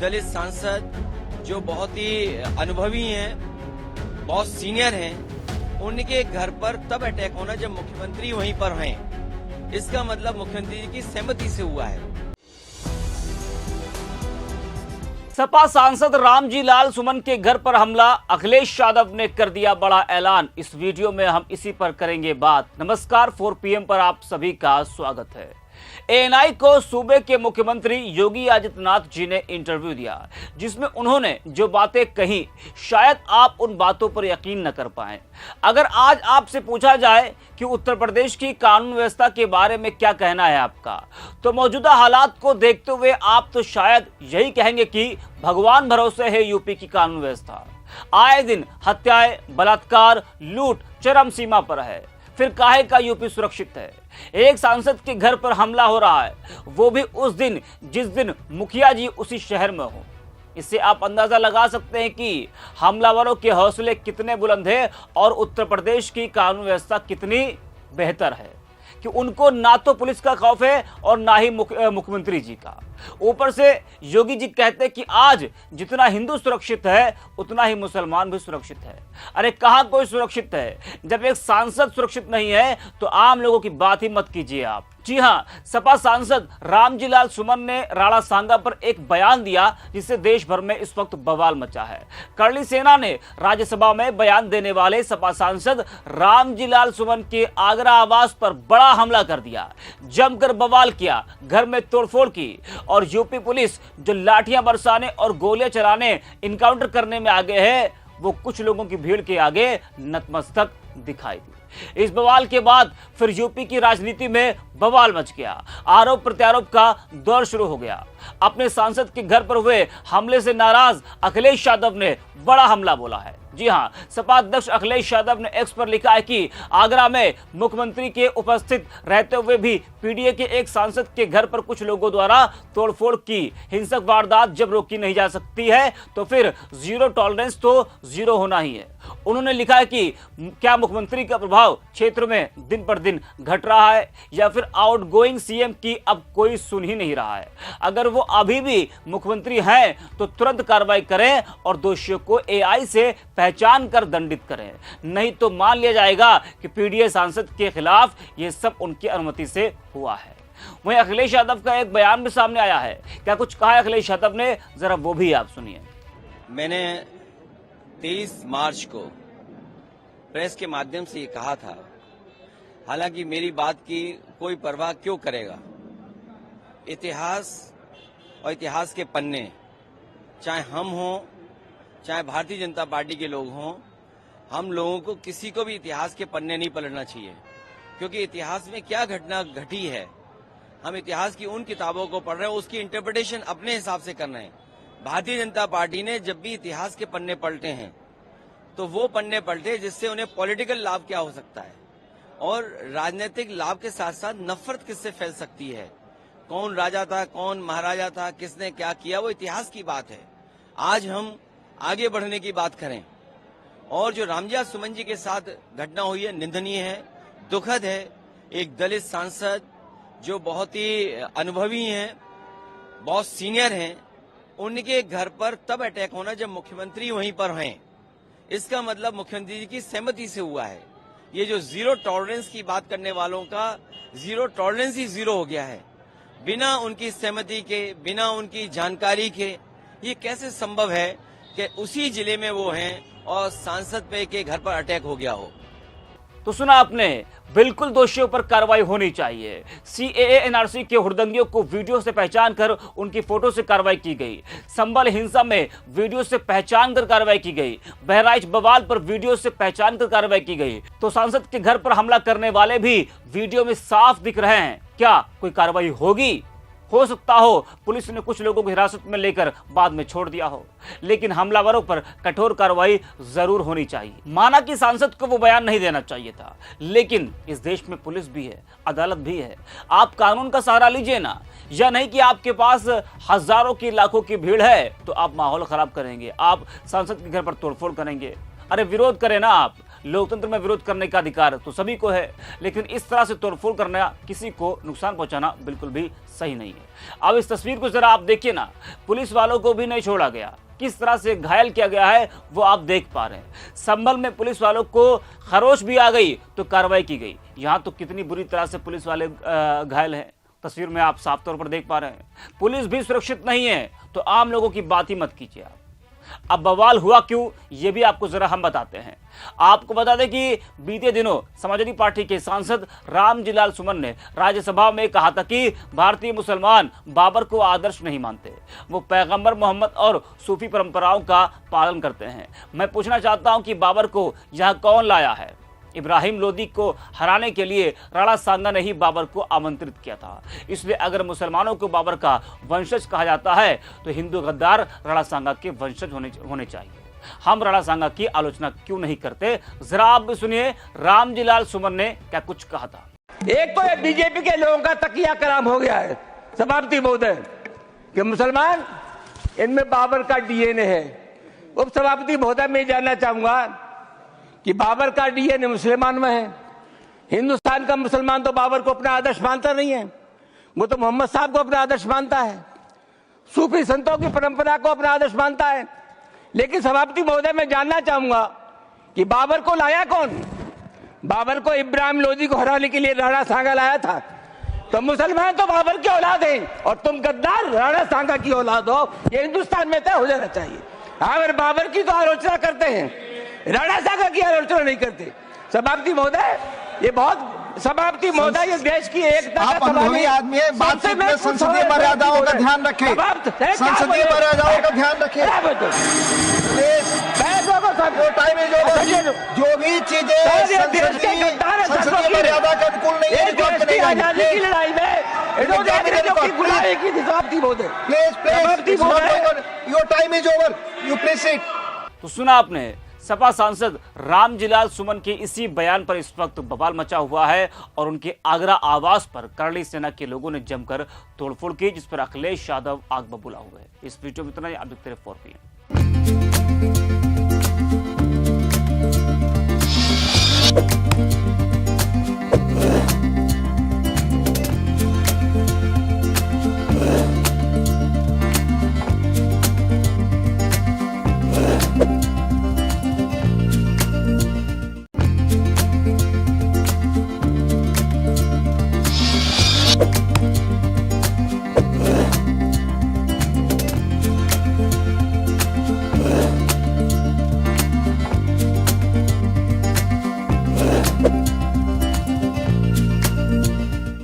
दलित सांसद जो बहुत ही अनुभवी हैं, बहुत सीनियर हैं, उनके घर पर तब अटैक होना जब मुख्यमंत्री वहीं पर हैं। इसका मतलब मुख्यमंत्री जी की सहमति से हुआ है। सपा सांसद रामजी लाल सुमन के घर पर हमला, अखिलेश यादव ने कर दिया बड़ा ऐलान। इस वीडियो में हम इसी पर करेंगे बात। नमस्कार, 4 PM पर आप सभी का स्वागत है। एएनआई को सूबे के मुख्यमंत्री योगी आदित्यनाथ जी ने इंटरव्यू दिया, जिसमें उन्होंने जो बातें कही शायद आप उन बातों पर यकीन न कर पाएं। अगर आज आपसे पूछा जाए कि उत्तर प्रदेश की कानून व्यवस्था के बारे में क्या कहना है आपका, तो मौजूदा हालात को देखते हुए आप तो शायद यही कहेंगे कि भगवान भरोसे है यूपी की कानून व्यवस्था। आए दिन हत्याएं, बलात्कार, लूट चरम सीमा पर है, फिर काहे का यूपी सुरक्षित है। एक सांसद के घर पर हमला हो रहा है, वो भी उस दिन जिस दिन मुखिया जी उसी शहर में हो। इससे आप अंदाजा लगा सकते हैं कि हमलावरों के हौसले कितने बुलंद हैं और उत्तर प्रदेश की कानून व्यवस्था कितनी बेहतर है कि उनको ना तो पुलिस का खौफ है और ना ही मुख्यमंत्री जी का। ऊपर से योगी जी कहते हैं कि आज जितना हिंदू सुरक्षित है उतना ही मुसलमान भी सुरक्षित है। अरे कहां कोई सुरक्षित है? जब एक सांसद सुरक्षित नहीं है तो आम लोगों की बात ही मत कीजिए आप। जी हां, सपा सांसद रामजी लाल सुमन ने राणा सांगा पर एक बयान दिया, जिससे देश भर में इस वक्त बवाल मचा है। करली सेना ने राज्यसभा में बयान देने वाले सपा सांसद रामजी लाल सुमन के आगरा आवास पर बड़ा हमला कर दिया, जमकर बवाल किया, घर में तोड़फोड़ की और यूपी पुलिस जो लाठियां बरसाने और गोलियां चलाने, इनकाउंटर करने में आगे है, वो कुछ लोगों की भीड़ के आगे नतमस्तक दिखाई दी। इस बवाल के बाद फिर यूपी की राजनीति में बवाल मच गया। आरोप प्रत्यारोप का दौर शुरू हो गया। अपने सांसद के घर पर हुए हमले से नाराज अखिलेश यादव ने बड़ा हमला बोला है। जी हां, सपा अध्यक्ष अखिलेश यादव ने एक्स पर लिखा है कि आगरा में मुख्यमंत्री के उपस्थित रहते हुए भी पीडीए के एक सांसद के घर पर कुछ लोगों द्वारा तोड़फोड़ की हिंसक वारदात जब रोकी नहीं जा सकती है तो फिर जीरो टॉलरेंस तो जीरो होना ही है। उन्होंने लिखा है कि क्या मुख्यमंत्री का प्रभाव क्षेत्र में दिन पर दिन घट रहा है या फिर आउटगोइंग सीएम की अब कोई सुन ही नहीं रहा है। अगर वो अभी भी मुख्यमंत्री हैं तो तुरंत कार्रवाई करें और दोषियों को एआई से पहचान कर दंडित करें, नहीं तो मान लिया जाएगा कि पीडीए सांसद के खिलाफ ये सब उनकी अनुमति से हुआ है। वहीं अखिलेश यादव का एक बयान भी सामने आया है। क्या कुछ कहा है अखिलेश यादव ने, जरा वो भी आप सुनिए। मैंने 23 मार्च को प्रेस के माध्यम से ये कहा था, हालांकि मेरी बात की कोई परवाह क्यों करेगा। इतिहास और इतिहास के पन्ने, चाहे हम हों चाहे भारतीय जनता पार्टी के लोग हों, हम लोगों को किसी को भी इतिहास के पन्ने नहीं पलटना चाहिए, क्योंकि इतिहास में क्या घटना घटी है, हम इतिहास की उन किताबों को पढ़ रहे हैं, उसकी इंटरप्रिटेशन अपने हिसाब से कर रहे हैं। भारतीय जनता पार्टी ने जब भी इतिहास के पन्ने पलटे हैं तो वो पन्ने पलटे जिससे उन्हें पॉलिटिकल लाभ क्या हो सकता है और राजनीतिक लाभ के साथ साथ नफरत किससे फैल सकती है, कौन राजा था, कौन महाराजा था, किसने क्या किया, वो इतिहास की बात है। आज हम आगे बढ़ने की बात करें और जो रामजी सुमन जी के साथ घटना हुई है निंदनीय है, दुखद है। एक दलित सांसद जो बहुत ही अनुभवी हैं, बहुत सीनियर हैं, उनके घर पर तब अटैक होना जब मुख्यमंत्री वहीं पर हैं। इसका मतलब मुख्यमंत्री जी की सहमति से हुआ है। ये जो जीरो टॉलरेंस की बात करने वालों का जीरो टॉलरेंस ही जीरो हो गया है। बिना उनकी सहमति के, बिना उनकी जानकारी के ये कैसे संभव है कि उसी जिले में वो हैं और सांसद पे के घर पर अटैक हो गया हो। तो सुना आपने, बिल्कुल दोषियों पर कार्रवाई होनी चाहिए। सीएए एनआरसी के हुड़दंगियों को वीडियो से पहचान कर उनकी फोटो से कार्रवाई की गई। संभल हिंसा में वीडियो से पहचान कर कार्रवाई की गई। बहराइच बवाल पर वीडियो से पहचान कर कार्रवाई की गई। तो सांसद के घर पर हमला करने वाले भी वीडियो में साफ दिख रहे हैं। क्या कोई कार्रवाई होगी? हो सकता हो पुलिस ने कुछ लोगों को हिरासत में लेकर बाद में छोड़ दिया हो, लेकिन हमलावरों पर कठोर कार्रवाई जरूर होनी चाहिए। माना कि सांसद को वो बयान नहीं देना चाहिए था, लेकिन इस देश में पुलिस भी है, अदालत भी है। आप कानून का सहारा लीजिए ना। या नहीं कि आपके पास हजारों की लाखों की भीड़ है तो आप माहौल खराब करेंगे, आप सांसद के घर पर तोड़फोड़ करेंगे। अरे विरोध करें ना आप, लोकतंत्र में विरोध करने का अधिकार तो सभी को है, लेकिन इस तरह से तोड़फोड़ करना, किसी को नुकसान पहुंचाना बिल्कुल भी सही नहीं है। अब इस तस्वीर को जरा आप देखिए ना, पुलिस वालों को भी नहीं छोड़ा गया, किस तरह से घायल किया गया है वो आप देख पा रहे हैं। संभल में पुलिस वालों को खरोच भी आ गई तो कार्रवाई की गई, यहां तो कितनी बुरी तरह से पुलिस वाले घायल हैं, तस्वीर में आप साफ तौर पर देख पा रहे हैं। पुलिस भी सुरक्षित नहीं है तो आम लोगों की बात ही मत कीजिए आप। अब बवाल हुआ क्यों, ये भी आपको जरा हम बताते हैं। आपको बता दें कि बीते दिनों समाजवादी पार्टी के सांसद रामजीलाल सुमन ने राज्यसभा में कहा था कि भारतीय मुसलमान बाबर को आदर्श नहीं मानते, वो पैगंबर मोहम्मद और सूफी परंपराओं का पालन करते हैं। मैं पूछना चाहता हूं कि बाबर को यहां कौन लाया है? इब्राहिम लोदी को हराने के लिए राणा सांगा ने ही बाबर को आमंत्रित किया था। इसलिए अगर मुसलमानों को बाबर का वंशज कहा जाता है तो हिंदू गद्दार राणा सांगा के वंशज होने चाहिए। हम राणा सांगा की आलोचना क्यों नहीं करते, जरा आप भी सुनिए रामजीलाल सुमन ने क्या कुछ कहा था। एक तो ये बीजेपी के लोगों का तकिया कराम हो गया है सभापति महोदय कि मुसलमान इनमें बाबर का डीएनए है। उप सभापति महोदय मैं जानना चाहूंगा कि बाबर का डीएनए मुसलमान में है। हिंदुस्तान का मुसलमान तो बाबर को अपना आदर्श मानता नहीं है, वो तो मोहम्मद साहब को अपना आदर्श मानता है, सूफी संतों की परंपरा को अपना आदर्श मानता है। लेकिन सभापति महोदय मैं जानना चाहूंगा कि बाबर को लाया कौन? बाबर को इब्राहिम लोदी को हराने के लिए राणा सांगा लाया था। तो मुसलमान तो बाबर की औलाद हैं और तुम गद्दार राणा सांगा की औलाद हो, ये हिंदुस्तान में तय हो जाना चाहिए। अगर बाबर की तो आलोचना करते हैं, राणा सांगा की आलोचना नहीं करते। सभापति महोदय ये बहुत सभापति महोदय ये देश की एकता आप अनुभवी आदमी है, बातचीत में संसदीय मर्यादाओं का ध्यान रखें, संसदीय मर्यादाओं का ध्यान रखें। वो टाइम इज ओवर। जो भी चीजें संसदीय मर्यादा के अनुकूल नहीं है, आजादी की लड़ाई में गुलामी की थी सभापति महोदय। Please your time is over, you please sit. तो सुना आपने, सपा सांसद रामजीलाल सुमन के इसी बयान पर इस वक्त बवाल मचा हुआ है और उनके आगरा आवास पर करणी सेना के लोगों ने जमकर तोड़फोड़ की, जिस पर अखिलेश यादव आग बबूला हुए। इस वीडियो में इतना ही। आप देखते रहे 4PM।